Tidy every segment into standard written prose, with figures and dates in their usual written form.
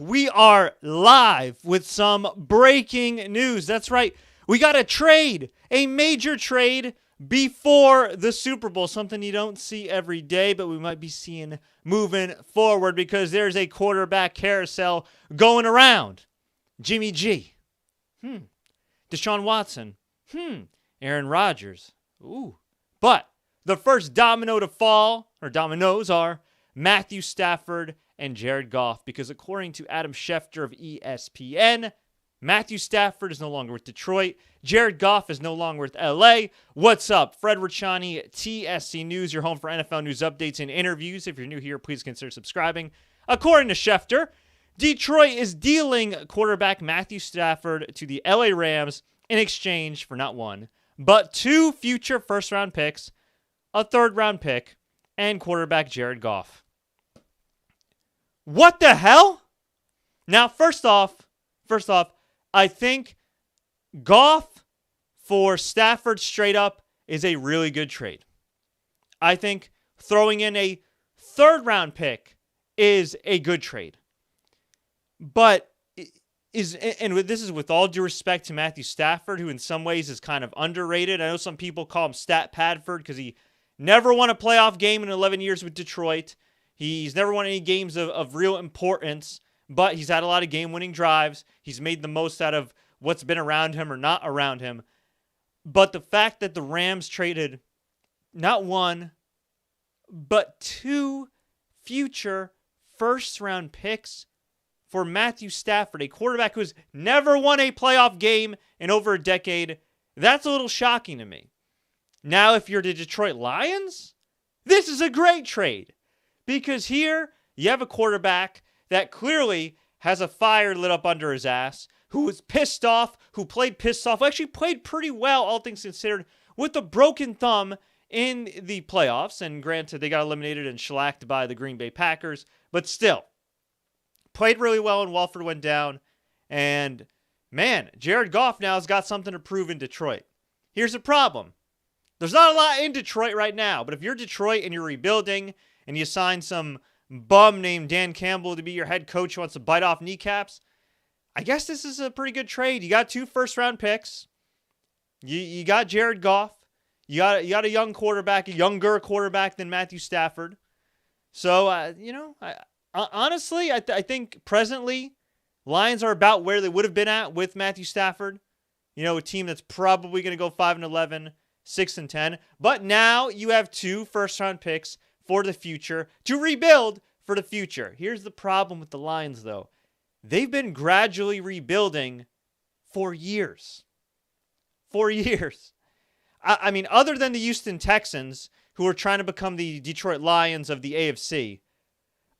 We are live with some breaking news. That's right. We got a trade, a major trade before the Super Bowl. Something you don't see every day, but we might be seeing moving forward because there's a quarterback carousel going around. Jimmy G. Deshaun Watson. Aaron Rodgers. Ooh. But the first domino to fall, or dominoes, are Matthew Stafford and Jared Goff, because according to Adam Schefter of ESPN, Matthew Stafford is no longer with Detroit. Jared Goff is no longer with LA. What's up? Fred Richani, TSC News, your home for NFL news updates and interviews. If you're new here, please consider subscribing. According to Schefter, Detroit is dealing quarterback Matthew Stafford to the LA Rams in exchange for not one, but two future first-round picks, a third-round pick, and quarterback Jared Goff. What the hell? Now, first off, I think Goff for Stafford straight up is a really good trade. I think throwing in a third-round pick is a good trade. But this is with all due respect to Matthew Stafford, who in some ways is kind of underrated. I know some people call him Stat Padford because he never won a playoff game in 11 years with Detroit. He's never won any games of real importance, but he's had a lot of game-winning drives. He's made the most out of what's been around him or not around him. But the fact that the Rams traded not one, but two future first-round picks for Matthew Stafford, a quarterback who's never won a playoff game in over a decade, that's a little shocking to me. Now, if you're the Detroit Lions, this is a great trade. Because here, you have a quarterback that clearly has a fire lit up under his ass, who was pissed off, who played pissed off, who actually played pretty well, all things considered, with a broken thumb in the playoffs. And granted, they got eliminated and shellacked by the Green Bay Packers, but still, played really well and Walford went down. And, man, Jared Goff now has got something to prove in Detroit. Here's the problem. There's not a lot in Detroit right now, but if you're Detroit and you're rebuilding, and you sign some bum named Dan Campbell to be your head coach who wants to bite off kneecaps, I guess this is a pretty good trade. You got two first-round picks. You got Jared Goff. You got a young quarterback, a younger quarterback than Matthew Stafford. So, honestly, I think presently Lions are about where they would have been at with Matthew Stafford. You know, a team that's probably going to go 5-11, 6-10. But now you have two first-round picks for the future, to rebuild for the future. Here's the problem with the Lions, though. They've been gradually rebuilding for years. For years. I mean, other than the Houston Texans, who are trying to become the Detroit Lions of the AFC,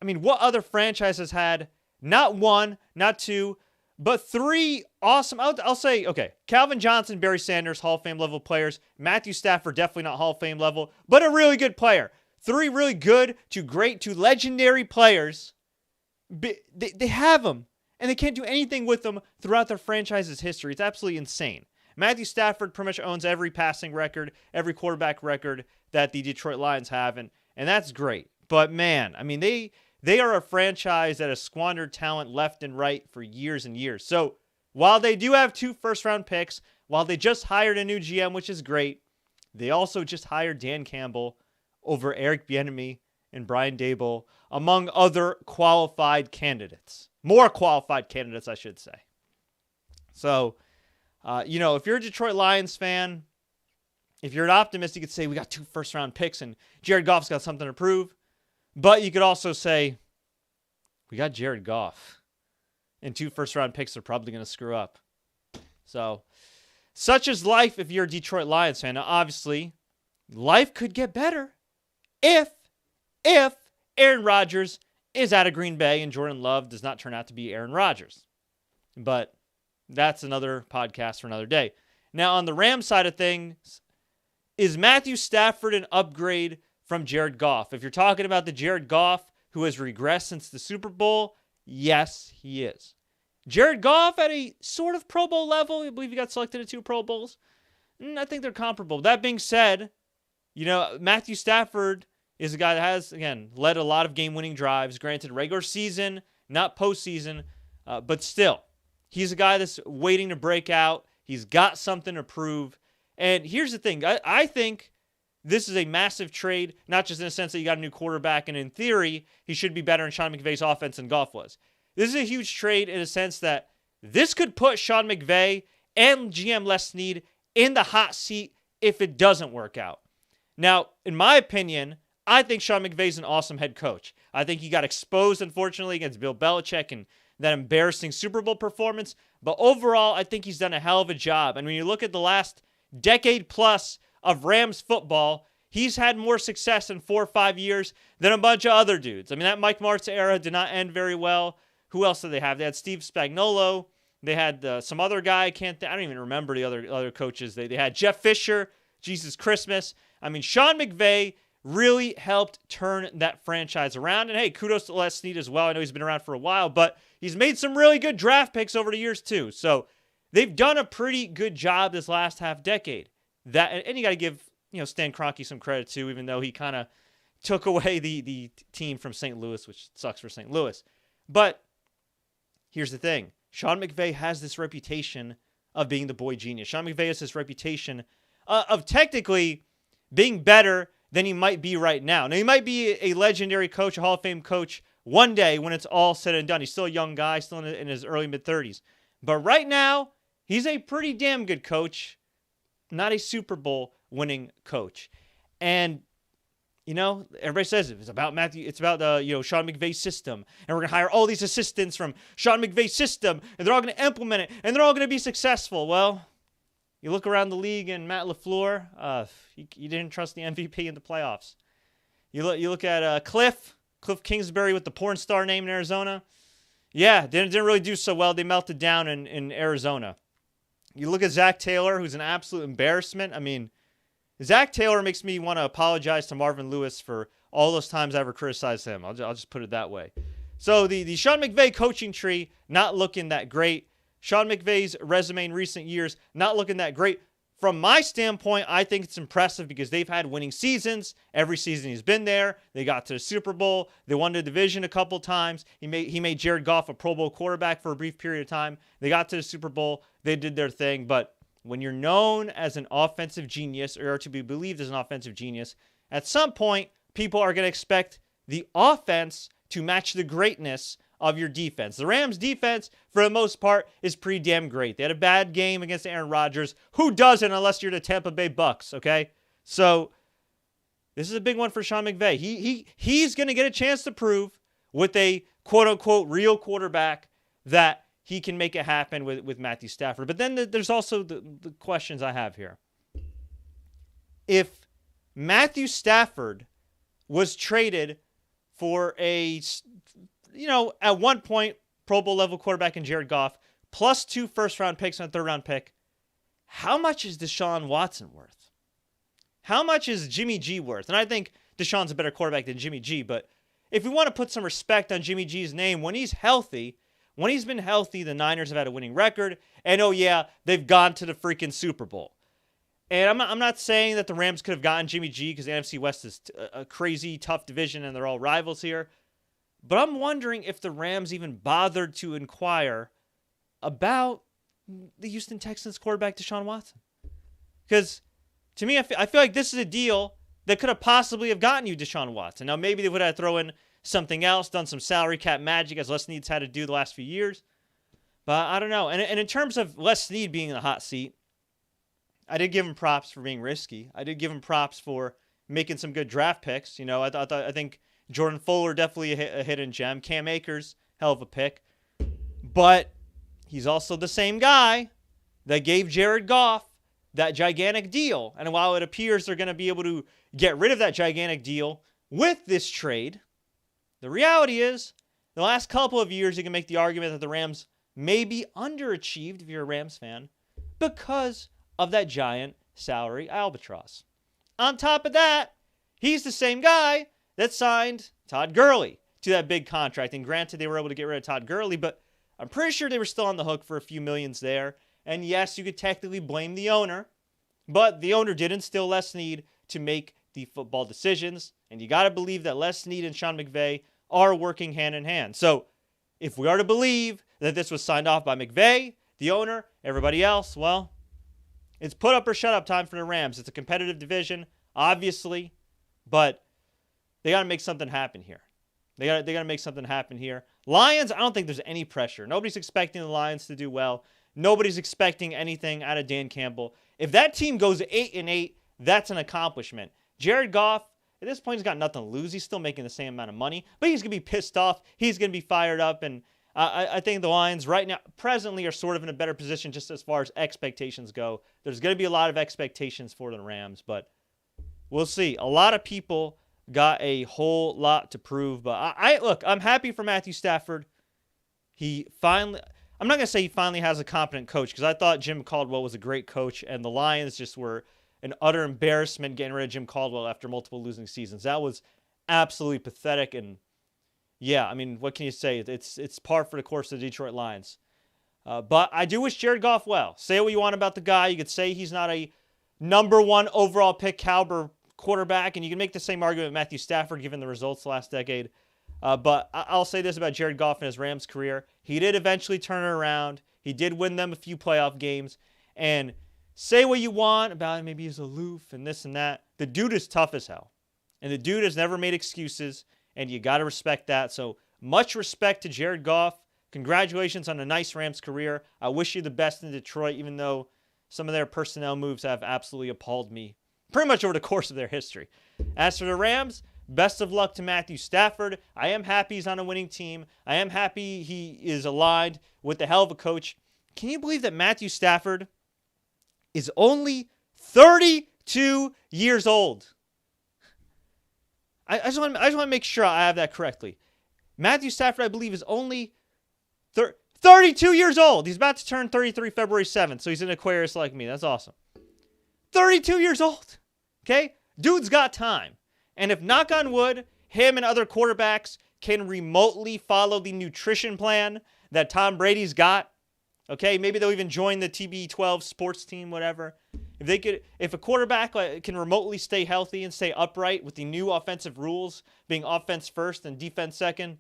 I mean, what other franchise has had not one, not two, but three awesome, I'll say, okay, Calvin Johnson, Barry Sanders, Hall of Fame level players. Matthew Stafford, definitely not Hall of Fame level, but a really good player. Three really good to great to legendary players. They have them, and they can't do anything with them throughout their franchise's history. It's absolutely insane. Matthew Stafford pretty much owns every passing record, every quarterback record that the Detroit Lions have, and that's great. But, man, I mean, they are a franchise that has squandered talent left and right for years and years. So, while they do have two first-round picks, while they just hired a new GM, which is great, they also just hired Dan Campbell over Eric Bieniemy and Brian Daboll, among other qualified candidates. More qualified candidates, I should say. So, if you're a Detroit Lions fan, if you're an optimist, you could say we got two first-round picks and Jared Goff's got something to prove. But you could also say we got Jared Goff, and two first-round picks are probably going to screw up. So, such is life if you're a Detroit Lions fan. Now, obviously, life could get better if Aaron Rodgers is out of Green Bay and Jordan Love does not turn out to be Aaron Rodgers. But that's another podcast for another day. Now, on the Rams side of things, is Matthew Stafford an upgrade from Jared Goff? If you're talking about the Jared Goff who has regressed since the Super Bowl, yes, he is. Jared Goff at a sort of Pro Bowl level. I believe he got selected to 2 Pro Bowls. I think they're comparable. That being said, Matthew Stafford is a guy that has, again, led a lot of game-winning drives. Granted, regular season, not postseason, but still, he's a guy that's waiting to break out. He's got something to prove. And here's the thing. I think this is a massive trade, not just in the sense that you got a new quarterback, and in theory, he should be better in Sean McVay's offense than Goff was. This is a huge trade in a sense that this could put Sean McVay and GM Les Snead in the hot seat if it doesn't work out. Now, in my opinion, I think Sean McVay's an awesome head coach. I think he got exposed, unfortunately, against Bill Belichick and that embarrassing Super Bowl performance. But overall, I think he's done a hell of a job. And when you look at the last decade plus of Rams football, he's had more success in 4 or 5 years than a bunch of other dudes. I mean, that Mike Martz era did not end very well. Who else did they have? They had Steve Spagnuolo. They had some other guy. I don't even remember the other coaches. They had Jeff Fisher. Jesus Christmas. I mean, Sean McVay really helped turn that franchise around. And hey, kudos to Les Snead as well. I know he's been around for a while, but he's made some really good draft picks over the years too. So they've done a pretty good job this last half decade. And you got to give Stan Kroenke some credit too, even though he kind of took away the team from St. Louis, which sucks for St. Louis. But here's the thing. Sean McVay has this reputation of being the boy genius. Sean McVay has this reputation of technically being better than he might be right now. Now, he might be a legendary coach, a Hall of Fame coach, one day when it's all said and done. He's still a young guy, still in his early mid-30s. But right now, he's a pretty damn good coach, not a Super Bowl winning coach. And everybody says it's about Sean McVay's system, and we're going to hire all these assistants from Sean McVay's system, and they're all going to implement it, and they're all going to be successful. Well, you look around the league, and Matt LaFleur, you didn't trust the MVP in the playoffs. You look at Cliff Kingsbury with the porn star name in Arizona. Yeah, didn't really do so well. They melted down in Arizona. You look at Zach Taylor, who's an absolute embarrassment. I mean, Zach Taylor makes me want to apologize to Marvin Lewis for all those times I ever criticized him. I'll just put it that way. So the Sean McVay coaching tree, not looking that great. Sean McVay's resume in recent years, not looking that great. From my standpoint, I think it's impressive because they've had winning seasons. Every season he's been there. They got to the Super Bowl. They won the division a couple times. He made Jared Goff a Pro Bowl quarterback for a brief period of time. They got to the Super Bowl. They did their thing. But when you're known as an offensive genius, or to be believed as an offensive genius, at some point, people are going to expect the offense to match the greatness of your defense. The Rams defense, for the most part, is pretty damn great. They had a bad game against Aaron Rodgers. Who doesn't unless you're the Tampa Bay Bucks, okay? So this is a big one for Sean McVay. He's going to get a chance to prove with a quote-unquote real quarterback that he can make it happen with Matthew Stafford. But then there's also the questions I have here. If Matthew Stafford was traded for at one point, Pro Bowl level quarterback in Jared Goff, plus 2 first-round picks and a third-round pick, how much is Deshaun Watson worth? How much is Jimmy G worth? And I think Deshaun's a better quarterback than Jimmy G, but if we want to put some respect on Jimmy G's name, when he's been healthy, the Niners have had a winning record, and oh yeah, they've gone to the freaking Super Bowl. And I'm not saying that the Rams could have gotten Jimmy G because the NFC West is a crazy, tough division, and they're all rivals here. But I'm wondering if the Rams even bothered to inquire about the Houston Texans quarterback Deshaun Watson. Because to me, I feel like this is a deal that could have possibly have gotten you Deshaun Watson. Now, maybe they would have thrown in something else, done some salary cap magic, as Les Snead's had to do the last few years. But I don't know. And in terms of Les Snead being in the hot seat, I did give him props for being risky. I did give him props for making some good draft picks. I think Jordan Fuller, definitely a hidden gem. Cam Akers, hell of a pick. But he's also the same guy that gave Jared Goff that gigantic deal. And while it appears they're going to be able to get rid of that gigantic deal with this trade, the reality is the last couple of years you can make the argument that the Rams may be underachieved, if you're a Rams fan, because of that giant salary albatross. On top of that, he's the same guy that signed Todd Gurley to that big contract. And granted, they were able to get rid of Todd Gurley, but I'm pretty sure they were still on the hook for a few millions there. And yes, you could technically blame the owner, but the owner did instill Les Snead to make the football decisions. And you got to believe that Les Snead and Sean McVay are working hand in hand. So if we are to believe that this was signed off by McVay, the owner, everybody else, well, it's put up or shut up time for the Rams. It's a competitive division, obviously, but they got to make something happen here. They got to make something happen here. Lions, I don't think there's any pressure. Nobody's expecting the Lions to do well. Nobody's expecting anything out of Dan Campbell. If that team goes 8-8, that's an accomplishment. Jared Goff, at this point, he's got nothing to lose. He's still making the same amount of money, but he's going to be pissed off. He's going to be fired up, and I think the Lions right now, presently, are sort of in a better position just as far as expectations go. There's going to be a lot of expectations for the Rams, but we'll see. A lot of people got a whole lot to prove, but look, I'm happy for Matthew Stafford. I'm not going to say he finally has a competent coach, because I thought Jim Caldwell was a great coach, and the Lions just were an utter embarrassment getting rid of Jim Caldwell after multiple losing seasons. That was absolutely pathetic, and yeah, I mean, what can you say? It's par for the course of the Detroit Lions. But I do wish Jared Goff well. Say what you want about the guy. You could say he's not a number 1 overall pick caliber quarterback, and you can make the same argument with Matthew Stafford given the results last decade. But I'll say this about Jared Goff in his Rams career. He did eventually turn it around. He did win them a few playoff games. And say what you want about him, maybe he's aloof and this and that. The dude is tough as hell. And the dude has never made excuses, and you got to respect that. So much respect to Jared Goff. Congratulations on a nice Rams career. I wish you the best in Detroit, even though some of their personnel moves have absolutely appalled me pretty much over the course of their history. As for the Rams, best of luck to Matthew Stafford. I am happy he's on a winning team. I am happy he is aligned with the hell of a coach. Can you believe that Matthew Stafford is only 32 years old? I just want to make sure I have that correctly. Matthew Stafford, I believe, is only 32 years old. He's about to turn 33 February 7th, so he's an Aquarius like me. That's awesome. 32 years old. Okay? Dude's got time. And if, knock on wood, him and other quarterbacks can remotely follow the nutrition plan that Tom Brady's got, okay, maybe they'll even join the TB12 sports team, whatever. If a quarterback can remotely stay healthy and stay upright with the new offensive rules, being offense first and defense second,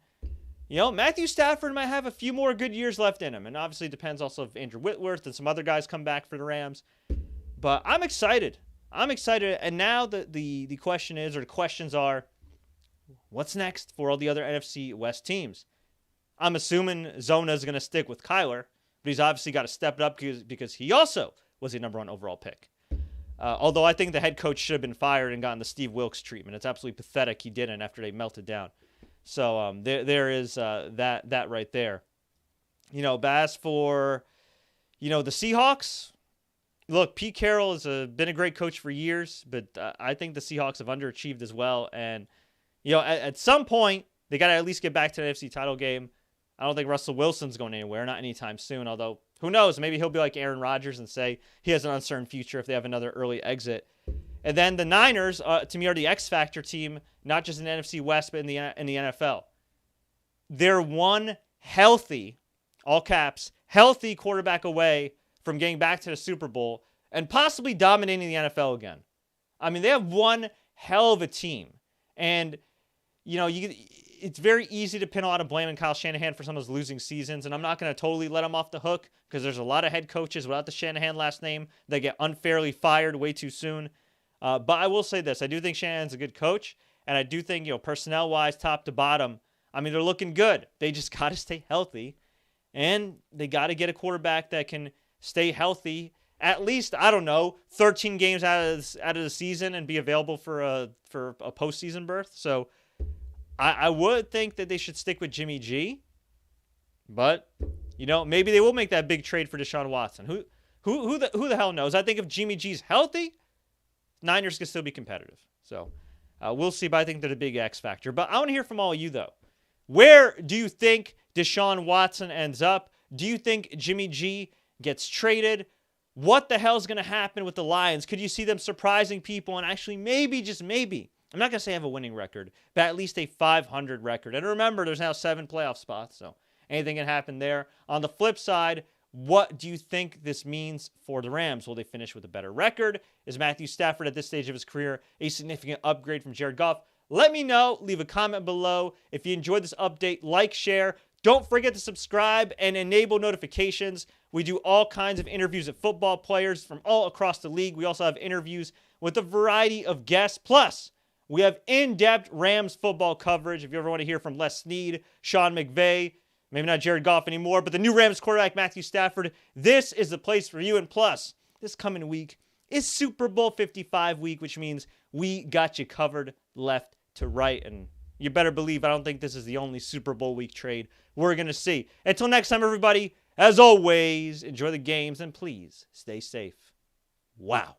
Matthew Stafford might have a few more good years left in him. And obviously it depends also if Andrew Whitworth and some other guys come back for the Rams. But I'm excited. And now the question is, or the questions are, what's next for all the other NFC West teams? I'm assuming Zona is going to stick with Kyler, but he's obviously got to step it up because he also was a number 1 overall pick. Although I think the head coach should have been fired and gotten the Steve Wilkes treatment. It's absolutely pathetic he didn't after they melted down. So there is that right there. But as for, the Seahawks, look, Pete Carroll has been a great coach for years, but I think the Seahawks have underachieved as well. And, at some point, they got to at least get back to the NFC title game. I don't think Russell Wilson's going anywhere, not anytime soon, although who knows? Maybe he'll be like Aaron Rodgers and say he has an uncertain future if they have another early exit. And then the Niners, to me, are the X Factor team, not just in the NFC West, but in the NFL. They're one healthy, all caps, healthy quarterback away from getting back to the Super Bowl and possibly dominating the NFL again. I mean, they have one hell of a team. And, it's very easy to pin a lot of blame on Kyle Shanahan for some of those losing seasons, and I'm not going to totally let him off the hook because there's a lot of head coaches without the Shanahan last name that get unfairly fired way too soon. But I will say this. I do think Shanahan's a good coach, and I do think, personnel-wise, top to bottom, I mean, they're looking good. They just got to stay healthy, and they got to get a quarterback that can stay healthy at least, 13 games out of the season and be available for a postseason berth. So I would think that they should stick with Jimmy G, but maybe they will make that big trade for Deshaun Watson. Who the hell knows? I think if Jimmy G's healthy, Niners can still be competitive. So we'll see. But I think they're the big X factor. But I want to hear from all of you though. Where do you think Deshaun Watson ends up? Do you think Jimmy G gets traded? What the hell is going to happen with the Lions? Could you see them surprising people and actually maybe, just maybe, I'm not going to say have a winning record, but at least a 500 record. And remember, there's now 7 playoff spots, so anything can happen there. On the flip side, what do you think this means for the Rams? Will they finish with a better record? Is Matthew Stafford at this stage of his career a significant upgrade from Jared Goff? Let me know. Leave a comment below. If you enjoyed this update, like, share, Don't forget to subscribe and enable notifications. We do all kinds of interviews with football players from all across the league. We also have interviews with a variety of guests. Plus, we have in-depth Rams football coverage. If you ever want to hear from Les Snead, Sean McVay, maybe not Jared Goff anymore, but the new Rams quarterback, Matthew Stafford, this is the place for you. And plus, this coming week is Super Bowl 55 week, which means we got you covered left to right. And you better believe I don't think this is the only Super Bowl week trade we're going to see. Until next time, everybody, as always, enjoy the games and please stay safe. Wow.